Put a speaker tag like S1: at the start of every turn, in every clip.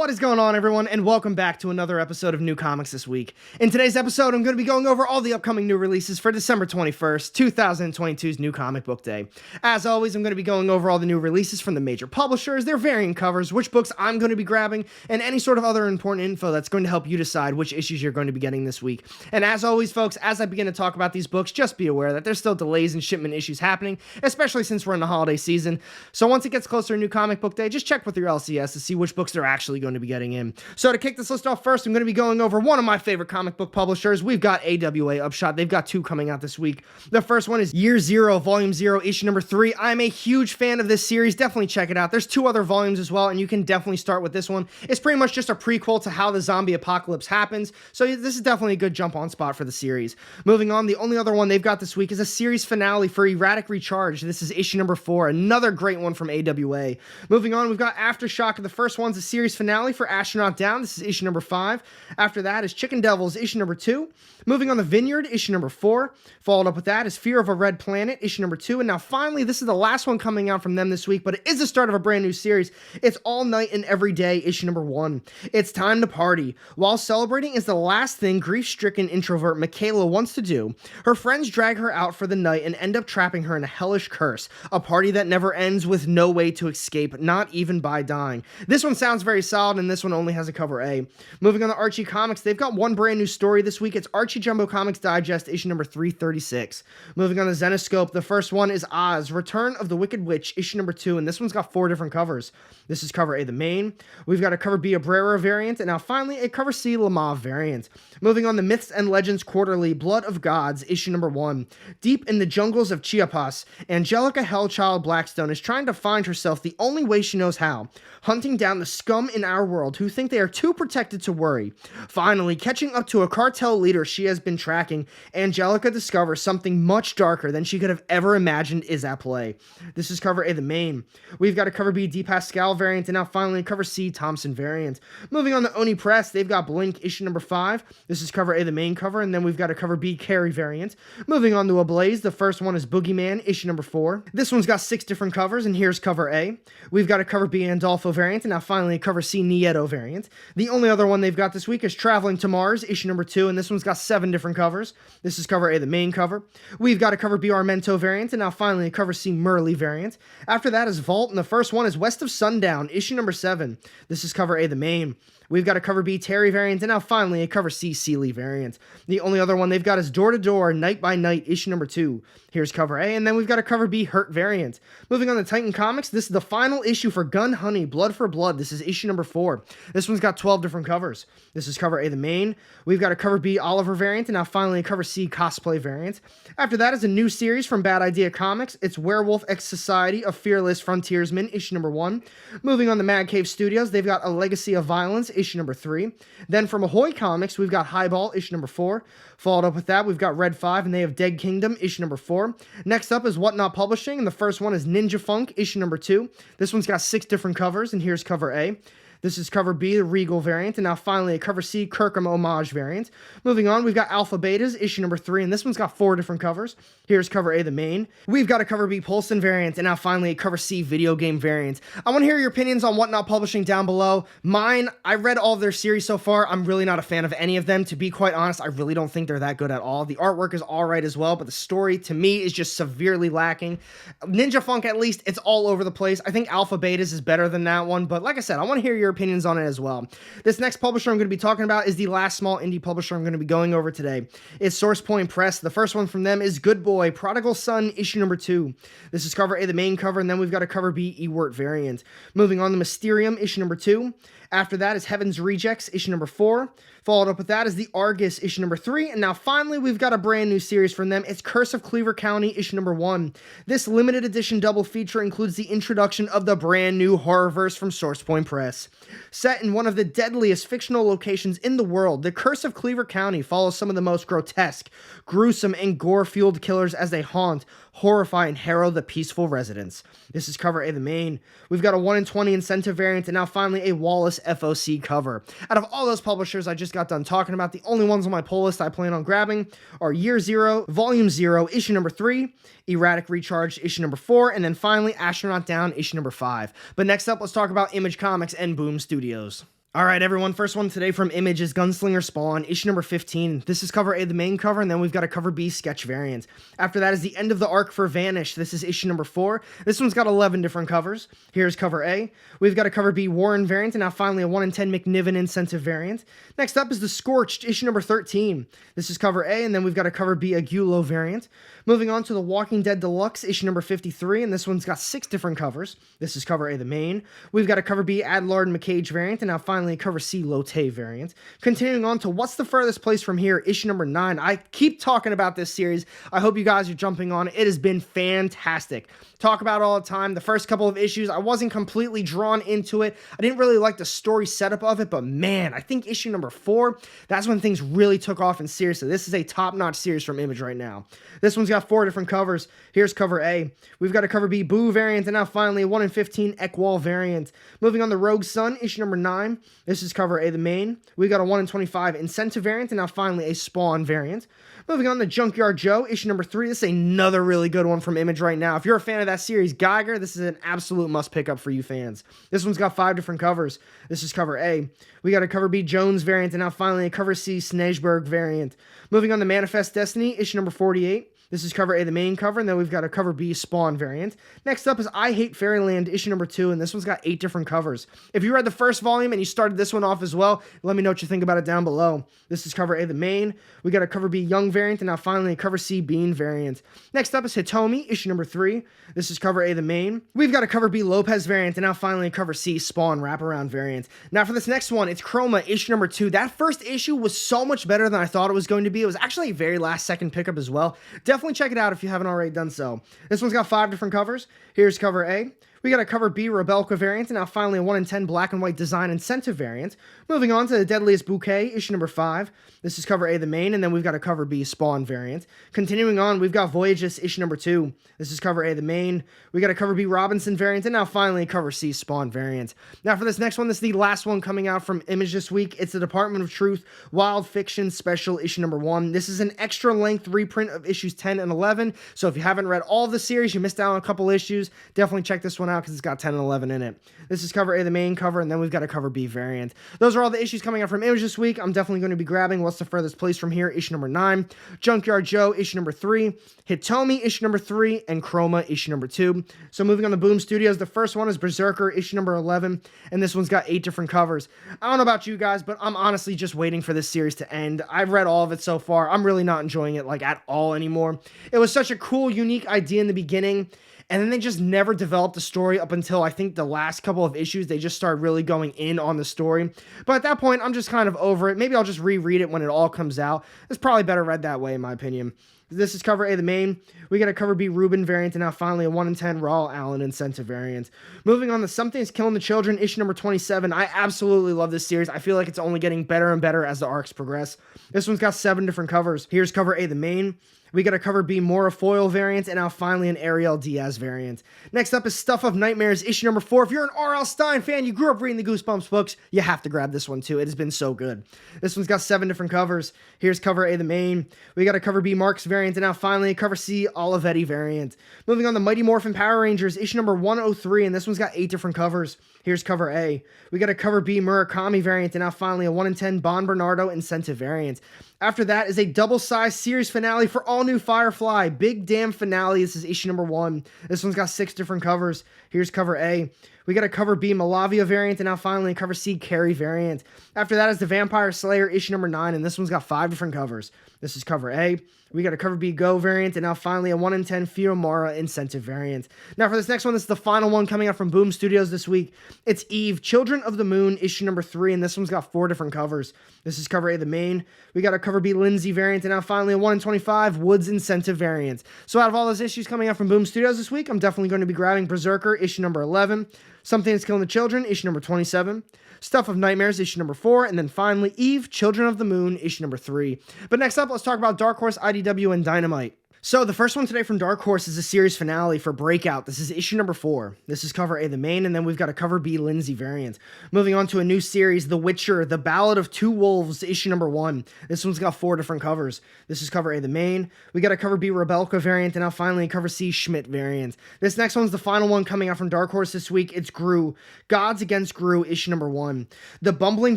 S1: What is going on, everyone, and welcome back to another episode of New Comics This Week. In today's episode, I'm going to be going over all the upcoming new releases for December 21st, 2022's New Comic Book Day. As always, I'm going to be going over all the new releases from the major publishers, their variant covers, which books I'm going to be grabbing, and any sort of other important info that's going to help you decide which issues you're going to be getting this week. And as always, folks, as I begin to talk about these books, just be aware that there's still delays and shipment issues happening, especially since we're in the holiday season. So once it gets closer to New Comic Book Day, just check with your LCS to see which books they're actually going to be getting in. So to kick this list off first, I'm going to be going over one of my favorite comic book publishers. We've got AWA Upshot. They've got two coming out this week. The first one is Year Zero, Volume 0, Issue number 3. I'm a huge fan of this series. Definitely check it out. There's two other volumes as well, and you can definitely start with this one. It's pretty much just a prequel to how the zombie apocalypse happens, so this is definitely a good jump-on spot for the series. Moving on, the only other one they've got this week is a series finale for Erratic Recharge. This is issue number 4, another great one from AWA. Moving on, we've got Aftershock. The first one's a series finale for Astronaut Down. This is issue number 5. After that is Chicken Devils, issue number 2. Moving on, The Vineyard, issue number 4. Followed up with that is Fear of a Red Planet, issue number 2. And now finally, this is the last one coming out from them this week, but it is the start of a brand new series. It's All Night and Every Day, issue number 1. It's time to party. While celebrating is the last thing grief-stricken introvert Michaela wants to do, her friends drag her out for the night and end up trapping her in a hellish curse, a party that never ends with no way to escape, not even by dying. This one sounds very solid, and this one only has a cover A. Moving on to Archie Comics, they've got one brand new story this week. It's Archie Jumbo Comics Digest, issue number 336. Moving on to Zenoscope, the first one is Oz, Return of the Wicked Witch, issue number 2, and this one's got 4 different covers. This is cover A, the main. We've got a cover B, Abrera variant, and now finally a cover C, Lamau variant. Moving on to Myths and Legends Quarterly, Blood of Gods, issue number 1. Deep in the jungles of Chiapas, Angelica Hellchild Blackstone is trying to find herself the only way she knows how, hunting down the scum in our world who think they are too protected to worry. Finally, catching up to a cartel leader she has been tracking, Angelica discovers something much darker than she could have ever imagined is at play. This is cover A, the main. We've got a cover B, D. Pascal variant, and now finally cover C, Thompson variant. Moving on to Oni Press, they've got Blink, issue number 5. This is cover A, the main cover, and then we've got a cover B, Carrie variant. Moving on to Ablaze, the first one is Boogeyman, issue number 4. This one's got 6 different covers, and here's cover A. We've got a cover B, Andolfo variant, and now finally a cover C, Nieto variant. The only other one they've got this week is Traveling to Mars, issue number 2, and this one's got 7 different covers. This is cover A, the main cover. We've got a cover B, Armento variant, and now finally a cover C, Murley variant. After that is Vault, and the first one is West of Sundown, issue number 7. This is cover A, the main. We've got a cover B, Terry variant, and now finally a cover C, Seeley variant. The only other one they've got is Door to Door, Night by Night, issue number 2. Here's cover A, and then we've got a cover B, Hurt variant. Moving on to Titan Comics, this is the final issue for Gun Honey, Blood for Blood. This is issue number 4. This one's got 12 different covers. This is cover A, the main. We've got a cover B, Oliver variant, and now finally a cover C, Cosplay variant. After that is a new series from Bad Idea Comics. It's Werewolf X Society of Fearless Frontiersmen, issue number 1. Moving on to Mad Cave Studios, they've got A Legacy of Violence, issue number 3. Then from Ahoy Comics, we've got Highball, issue number 4. Followed up with that, we've got Red 5, and they have Dead Kingdom, issue number 4. Next up is Whatnot Publishing, and the first one is Ninja Funk, issue number 2. This one's got 6 different covers, and here's cover A. This is cover B, the Regal variant, and now finally a cover C, Kirkham Homage variant. Moving on, we've got Alpha Betas, issue number 3, and this one's got 4 different covers. Here's cover A, the main. We've got a cover B, Polson variant, and now finally a cover C, Video Game variant. I want to hear your opinions on Whatnot Publishing down below. Mine, I read all of their series so far. I'm really not a fan of any of them. To be quite honest, I really don't think they're that good at all. The artwork is alright as well, but the story, to me, is just severely lacking. Ninja Funk, at least, it's all over the place. I think Alpha Betas is better than that one, but like I said, I want to hear your opinions on it as well. This next publisher I'm going to be talking about is the last small indie publisher I'm going to be going over today. It's Source Point Press. The first one from them is Good Boy, Prodigal Son, issue number 2. This is cover A, the main cover, and then we've got a cover B, Ewart variant. Moving on to Mysterium, issue number 2. After that is Heaven's Rejects, issue number 4. Followed up with that is The Argus, issue number 3. And now finally, we've got a brand new series from them. It's Curse of Cleaver County, issue number 1. This limited edition double feature includes the introduction of the brand new Horrorverse from Source Point Press. Set in one of the deadliest fictional locations in the world, The Curse of Cleaver County follows some of the most grotesque, gruesome, and gore-fueled killers as they haunt, horrify, and harrow the peaceful residents. This is cover A, the main. We've got a 1 in 20 incentive variant, and now finally a Wallace FOC cover. Out of all those publishers I just got done talking about, the only ones on my pull list I plan on grabbing are Year Zero, Volume 0, issue number 3, Erratic Recharge, issue number 4, and then finally Astronaut Down, issue number 5. But next up, let's talk about Image Comics and Boom Studios. All right, everyone. First one today from Image is Gunslinger Spawn, issue number 15. This is cover A, the main cover, and then we've got a cover B sketch variant. After that is the end of the arc for Vanish. This is issue number 4. This one's got 11 different covers. Here's cover A. We've got a cover B Warren variant, and now finally a 1 in 10 McNiven incentive variant. Next up is the Scorched, issue number 13. This is cover A, and then we've got a cover B Agulo variant. Moving on to the Walking Dead Deluxe, issue number 53, and this one's got 6 different covers. This is cover A, the main. We've got a cover B Adlard and McCage variant, and now finally a cover C Lotte variant. Continuing on to What's the Furthest Place from Here, issue number 9. I keep talking about this series. I hope you guys are jumping on it. It has been fantastic. Talk about it all the time. The first couple of issues, I wasn't completely drawn into it. I didn't really like the story setup of it, but man, I think issue number 4, that's when things really took off, and seriously, this is a top-notch series from Image right now. This one's got 4 different covers. Here's cover A. We've got a cover B Boo variant, and now finally a 1 in 15 Ekwall variant. Moving on to Rogue Sun, issue number 9. This is cover A, the main. We got a 1 in 25 Incentive variant, and now finally a Spawn variant. Moving on to Junkyard Joe, issue number 3. This is another really good one from Image right now. If you're a fan of that series, Geiger, this is an absolute must pick up for you fans. This one's got 5 different covers. This is cover A. We got a cover B Jones variant, and now finally a cover C Snejberg variant. Moving on to Manifest Destiny, issue number 48. This is cover A, the main cover, and then we've got a cover B Spawn variant. Next up is I Hate Fairyland, issue number 2, and this one's got 8 different covers. If you read the first volume and you started this one off as well, let me know what you think about it down below. This is cover A, the main. We got a cover B Young variant, and now finally a cover C Bean variant. Next up is Hitomi, issue number 3. This is cover A, the main. We've got a cover B Lopez variant, and now finally a cover C Spawn wraparound variant. Now for this next one, it's Chroma, issue number 2. That first issue was so much better than I thought it was going to be. It was actually a very last second pickup as well. Definitely check it out if you haven't already done so. This one's got 5 different covers. Here's cover A. We got a cover B Rebelka variant, and now finally a 1 in 10 black and white design incentive variant. Moving on to the Deadliest Bouquet, issue number 5. This is cover A, the main, and then we've got a cover B Spawn variant. Continuing on, we've got Voyages, issue number 2. This is cover A, the main. We got a cover B Robinson variant, and now finally a cover C Spawn variant. Now for this next one, this is the last one coming out from Image this week. It's the Department of Truth Wild Fiction Special, issue number 1. This is an extra length reprint of issues 10 and 11, so if you haven't read all of the series, you missed out on a couple issues, definitely check this one out because it's got 10 and 11 in it. This is cover A, the main cover, and then we've got a cover B variant. Those are all the issues coming out from Image this week. I'm definitely going to be grabbing What's the Furthest Place from Here, issue number 9, Junkyard Joe, issue number 3, Hitomi, issue number 3, and Chroma, issue number 2. So moving on to Boom Studios, the first one is Berserker, issue number 11, and this one's got 8 different covers. I don't know about you guys, but I'm honestly just waiting for this series to end. I've read all of it so far. I'm really not enjoying it like at all anymore. It was such a cool, unique idea in the beginning, and then they just never developed the story up until I think the last couple of issues. They just started really going in on the story. But at that point, I'm just kind of over it. Maybe I'll just reread it when it all comes out. It's probably better read that way, in my opinion. This is cover A, the main. We got a cover B Rubin variant, and now finally a 1 in 10 Raw Allen incentive variant. Moving on to Something's Killing the Children, issue number 27. I absolutely love this series. I feel like it's only getting better and better as the arcs progress. This one's got 7 different covers. Here's cover A, the main. We got a cover B Mora Foil variant, and now finally an Ariel Diaz variant. Next up is Stuff of Nightmares, issue number 4. If you're an R.L. Stine fan, you grew up reading the Goosebumps books, you have to grab this one too. It has been so good. This one's got 7 different covers. Here's cover A, the main. We got a cover B Marks variant, and now finally a cover C Olivetti variant. Moving on to Mighty Morphin Power Rangers, issue number 103, and this one's got 8 different covers. Here's cover A. We got a cover B Murakami variant, and now finally a 1 in 10 Bon Bernardo incentive variant. After that is a double-sized series finale for All New Firefly. Big damn finale. This is issue number 1. This one's got 6 different covers. Here's cover A. We got a cover B Malavia variant, and now finally a cover C Carrie variant. After that is the Vampire Slayer issue number 9, and this one's got 5 different covers. This is cover A. We got a cover B Go variant, and now finally a 1 in 10 Fiomara incentive variant. Now for this next one, this is the final one coming out from Boom Studios this week. It's Eve, Children of the Moon, issue number 3, and this one's got 4 different covers. This is cover A, the main. We got a cover B Lindsay variant, and now finally a 1 in 25 Woods incentive variant. So out of all those issues coming out from Boom Studios this week, I'm definitely going to be grabbing Berserker, issue number 11, Something That's Killing the Children, issue number 27, Stuff of Nightmares, issue number 4, and then finally Eve, Children of the Moon, issue number 3. But next up, let's talk about Dark Horse, IDW, and Dynamite. So the first one today from Dark Horse is a series finale for Breakout. This is issue number 4. This is cover A, the main, and then we've got a cover B, Lindsay variant. Moving on to a new series, The Witcher, The Ballad of Two Wolves, issue number 1. This one's got 4 different covers. This is cover A, the main. We got a cover B, Rebelka variant, and now finally cover C, Schmidt variant. This next one's the final one coming out from Dark Horse this week. It's Gru, Gods Against Gru, issue number 1. The bumbling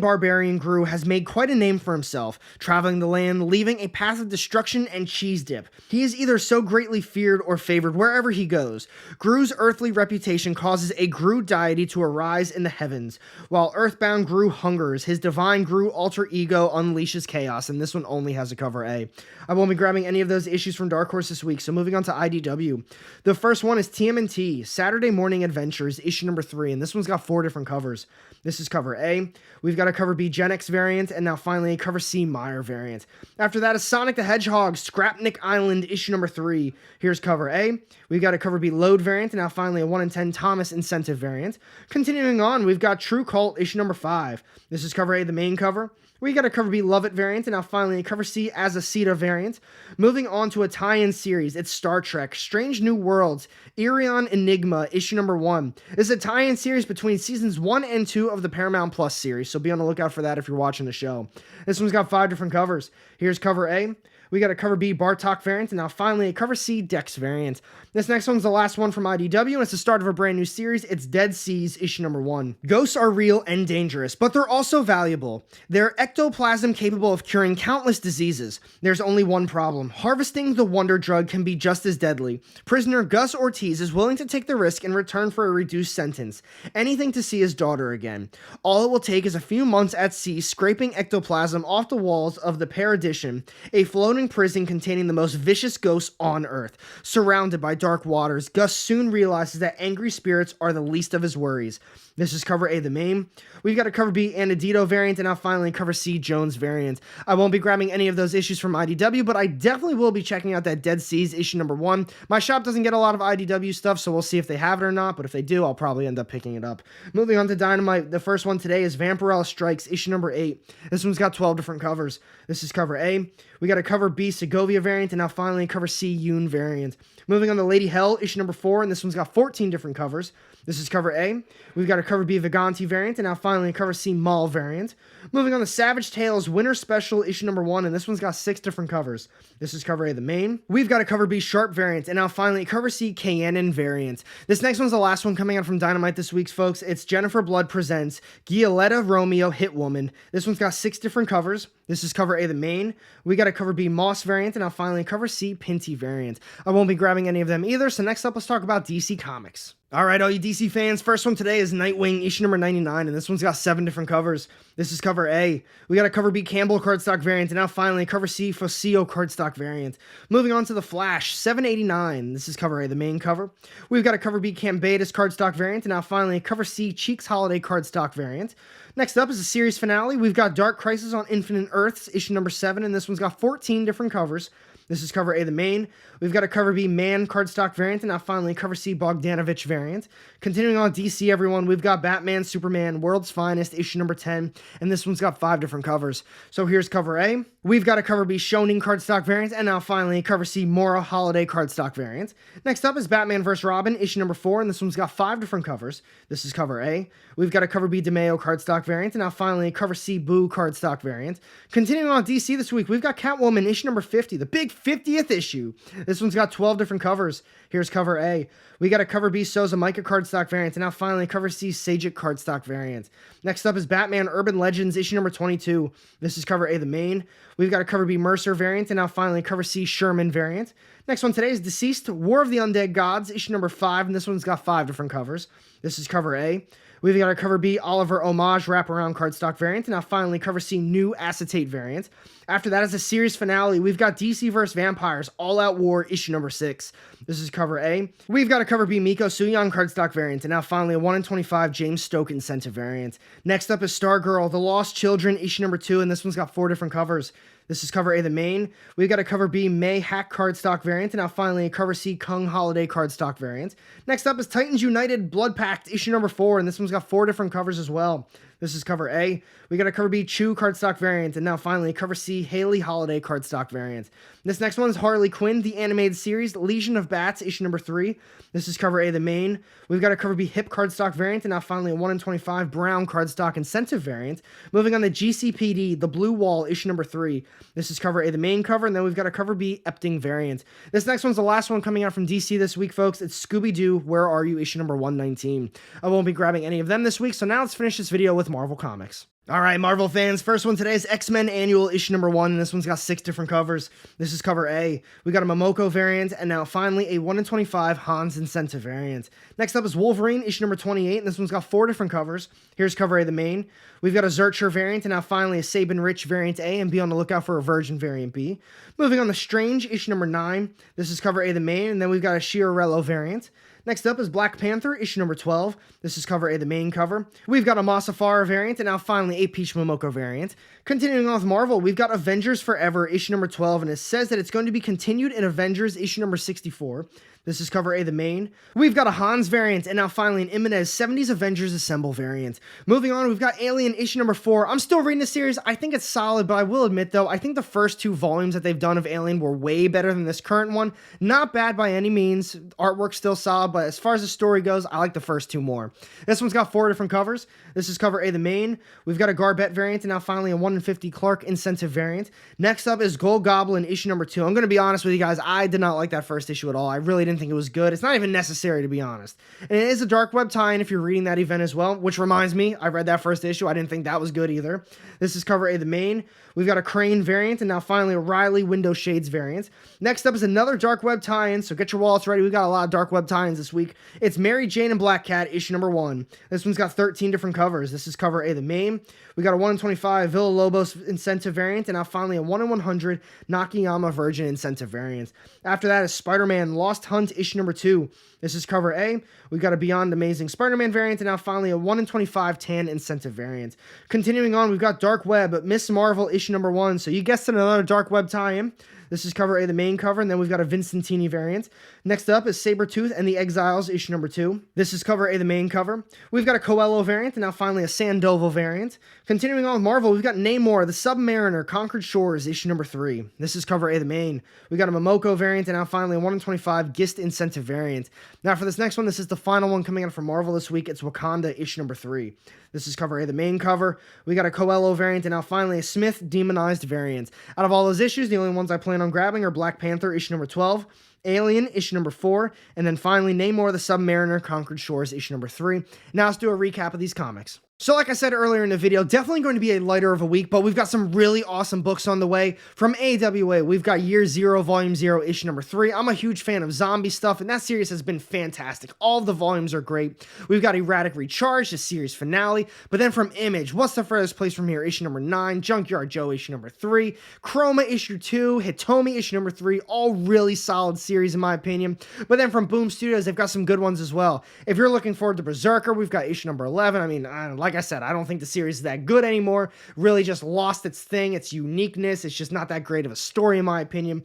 S1: barbarian Gru has made quite a name for himself, traveling the land, leaving a path of destruction and cheese dip. He is either so greatly feared or favored wherever he goes. Gru's earthly reputation causes a Gru deity to arise in the heavens. While earthbound Gru hungers, his divine Gru alter ego unleashes chaos, and this one only has a cover A. I won't be grabbing any of those issues from Dark Horse this week, so moving on to IDW. The first one is TMNT, Saturday Morning Adventures, issue number 3, and this one's got 4 different covers. This is cover A. We've got a cover B, Gen X variant, and now finally a cover C, Meyer variant. After that is Sonic the Hedgehog, Scrapnik Island, issue number 3. Here's cover A. We've got a cover B, Load variant, and now finally a 1 in 10 Thomas Incentive variant. Continuing on, we've got True Cult, issue number 5. This is cover A, the main cover. We got a cover B, Love It variant, and now finally a cover C, As a Ceta variant. Moving on to a tie-in series, it's Star Trek, Strange New Worlds, Irion Enigma, issue number 1. This is a tie-in series between seasons 1 and 2 of the Paramount Plus series, so be on the lookout for that if you're watching the show. This one's got 5 different covers. Here's cover A. We got a cover B, Bartok variant, and now finally a cover C, Dex variant. This next one's the last one from IDW, and it's the start of a brand new series. It's Dead Seas, issue number 1. Ghosts are real and dangerous, but they're also valuable. They're ectoplasm capable of curing countless diseases. There's only one problem. Harvesting the wonder drug can be just as deadly. Prisoner Gus Ortiz is willing to take the risk in return for a reduced sentence. Anything to see his daughter again. All it will take is a few months at sea scraping ectoplasm off the walls of the Perdition, a floating prison containing the most vicious ghosts on Earth. Surrounded by dark waters, Gus soon realizes that angry spirits are the least of his worries. This is cover A, the main. We've got a cover B, Anadito variant, and now finally cover C, Jones variant. I won't be grabbing any of those issues from IDW, but I definitely will be checking out that Dead Seas issue number 1. My shop doesn't get a lot of IDW stuff, so we'll see if they have it or not, but if they do, I'll probably end up picking it up. Moving on to Dynamite, the first one today is Vampirella Strikes, issue number 8. This one's got 12 different covers. This is cover A. We got a cover B, Segovia variant, and now finally cover C, Yoon variant. Moving on to Lady Hell, issue number 4, and this one's got 14 different covers. This is cover A. We've got a cover B, Vaganti variant, and now finally a cover C, Maul variant. Moving on to Savage Tales, Winter Special, issue number 1, and this one's got 6 different covers. This is cover A, the main. We've got a cover B, Sharp variant, and now finally cover C, Kayanin variant. This next one's the last one coming out from Dynamite this week, folks. It's Jennifer Blood Presents Gioletta Romeo Hitwoman. This one's got 6 different covers. This is cover A, the main. We got a cover B, Moss variant, and now finally cover C, Pinty variant. I won't be grabbing any of them either, so next up, let's talk about DC Comics. Alright, all you DC fans, first one today is Nightwing, issue number 99, and this one's got 7 different covers. This is cover A. We got a cover B, Campbell cardstock variant, and now finally cover C, Focio cardstock variant. Moving on to The Flash, 789. This is cover A, the main cover. We've got a cover B, Cambatus cardstock variant, and now finally cover C, Cheeks Holiday cardstock variant. Next up is a series finale. We've got Dark Crisis on Infinite Earths, issue number 7, and this one's got 14 different covers. This is cover A, the main. We've got a cover B, Man cardstock variant, and now finally cover C, Bogdanovich variant. Continuing on DC, everyone, we've got Batman, Superman, World's Finest, issue number 10, and this one's got 5 different covers. So here's cover A. We've got a cover B, Shonen cardstock variant, and now finally cover C, Mora Holiday cardstock variant. Next up is Batman vs. Robin, issue number 4, and this one's got 5 different covers. This is cover A. We've got a cover B, DeMeo cardstock variant, and now finally cover C, Boo cardstock variant. Continuing on DC this week, we've got Catwoman, issue number 50, the big 50th issue. This one's got 12 different covers. Here's cover A. We got a cover B, Souza Micah cardstock variant, and now finally cover C, Sajic cardstock variant. Next up is Batman Urban Legends, issue number 22. This is cover A, the main. We've got a cover B, Mercer variant, and now finally cover C, Sherman variant. Next one today is Deceased, War of the Undead Gods, issue number 5, and this one's got 5 different covers. This is cover A. We've got a cover B, Oliver Homage wraparound cardstock variant, and now finally cover C, New Acetate variant. After that is a series finale. We've got DC vs. Vampires, All Out War, issue number 6. This is cover A. We've got a cover B, Miko Suyon cardstock variant, and now finally a 1 in 25 James Stoke incentive variant. Next up is Stargirl, The Lost Children, issue number 2, and this one's got 4 different covers. This is cover A, the main. We've got a cover B, May Hack cardstock variant, and now finally a cover C, Kung Holiday cardstock variant. Next up is Titans United Blood Pact, issue number 4, and this one's got 4 different covers as well. This is cover A. We got a cover B Chew cardstock variant, and now finally cover C Haley Holiday cardstock variant. This next one is Harley Quinn, the animated series, Legion of Bats, issue number 3. This is cover A, the main. We've got a cover B Hip cardstock variant, and now finally a 1 in 25 brown cardstock incentive variant. Moving on to GCPD, the Blue Wall, issue number 3. This is cover A, the main cover, and then we've got a cover B Epting variant. This next one's the last one coming out from DC this week, folks. It's Scooby-Doo, Where Are You, issue number 119. I won't be grabbing any of them this week, so now let's finish this video with Marvel Comics. Alright, Marvel fans, first one today is X-Men Annual issue number 1, and this one's got 6 different covers. This is cover A. We got a Momoko variant, and now finally a 1 in 25 Hans incentive variant. Next up is Wolverine issue number 28, and this one's got 4 different covers. Here's cover A, the main. We've got a Zurcher variant, and now finally a Sabin Rich variant A, and be on the lookout for a Virgin variant B. Moving on to Strange issue number 9. This is cover A, the main, and then we've got a Chiarello variant. Next up is Black Panther, issue number 12. This is cover A, the main cover. We've got a Masafara variant, and now finally a Peach Momoko variant. Continuing on with Marvel, we've got Avengers Forever, issue number 12, and it says that it's going to be continued in Avengers, issue number 64. This is cover A, the main. We've got a Hans variant, and now finally an Ibanez 70s Avengers Assemble variant. Moving on, we've got Alien issue number 4. I'm still reading the series. I think it's solid, but I will admit, though, I think the first 2 volumes that they've done of Alien were way better than this current one. Not bad by any means. Artwork's still solid, but as far as the story goes, I like the first 2 more. This one's got 4 different covers. This is cover A, the main. We've got a Garbett variant, and now finally a 1 in 50 Clark incentive variant. Next up is Gold Goblin issue number 2. I'm going to be honest with you guys. I did not like that first issue at all. I really didn't think it was good. It's not even necessary, to be honest. And it is a dark web tie-in if you're reading that event as well, which reminds me, I read that first issue. I didn't think that was good either. This is cover A, the main. We've got a Crane variant, and now finally a Riley Window Shades variant. Next up is another dark web tie-in, so get your wallets ready. We've got a lot of dark web tie-ins this week. It's Mary Jane and Black Cat, issue number 1. This one's got 13 different covers. This is cover A, the main. We got a 1 in 25 Villa Lobos incentive variant, and now finally a 1 in 100 Nakayama Virgin incentive variant. After that is Spider-Man Lost Hunt, issue number 2. This is cover A. We've got a Beyond Amazing Spider-Man variant, and now finally a 1 in 25 Tan incentive variant. Continuing on, we've got Dark Web, Miss Marvel issue number 1. So you guessed it, another Dark Web tie-in. This is cover A, the main cover, and then we've got a Vincentini variant. Next up is Sabretooth and the Exiles, issue number 2. This is cover A, the main cover. We've got a Coelho variant, and now finally a Sandoval variant. Continuing on with Marvel, we've got Namor, the Submariner, Conquered Shores, issue number 3. This is cover A, the main. We got a Momoko variant, and now finally a 1 in 25 Gist incentive variant. Now for this next one, this is the final one coming out from Marvel this week. It's Wakanda, issue number 3. This is cover A, the main cover. We got a Coelho variant, and now finally a Smith Demonized variant. Out of all those issues, the only ones I plan on grabbing are Black Panther, issue number 12, Alien, issue number 4, and then finally Namor the Submariner, Conquered Shores, issue number 3. Now let's do a recap of these comics. So like I said earlier in the video, definitely going to be a lighter of a week, but we've got some really awesome books on the way. From AWA, we've got Year Zero, Volume 0, issue number 3. I'm a huge fan of zombie stuff, and that series has been fantastic. All of the volumes are great. We've got Erratic Recharge, the series finale, but then from Image, What's the Furthest Place from Here, issue number 9, Junkyard Joe, issue number 3, Chroma, issue 2, Hitomi, issue number 3, all really solid series in my opinion. But then from Boom Studios, they've got some good ones as well. If you're looking forward to Berserker, we've got issue number 11. I mean, like I said, I don't think the series is that good anymore. Really just lost its thing, its uniqueness. It's just not that great of a story in my opinion.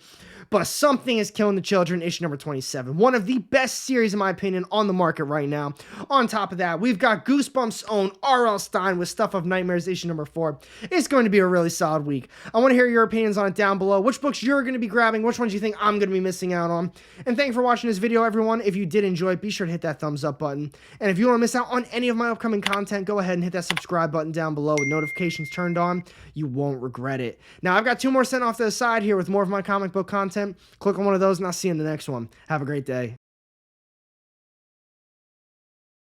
S1: But Something is Killing the Children, issue number 27. One of the best series, in my opinion, on the market right now. On top of that, we've got Goosebumps' own R.L. Stine with Stuff of Nightmares, issue number 4. It's going to be a really solid week. I want to hear your opinions on it down below. Which books you're going to be grabbing, which ones you think I'm going to be missing out on. And thank you for watching this video, everyone. If you did enjoy it, be sure to hit that thumbs up button. And if you want to miss out on any of my upcoming content, go ahead and hit that subscribe button down below with notifications turned on. You won't regret it. Now, I've got 2 more sent off to the side here with more of my comic book content. Click on one of those, and I'll see you in the next one. Have a great day.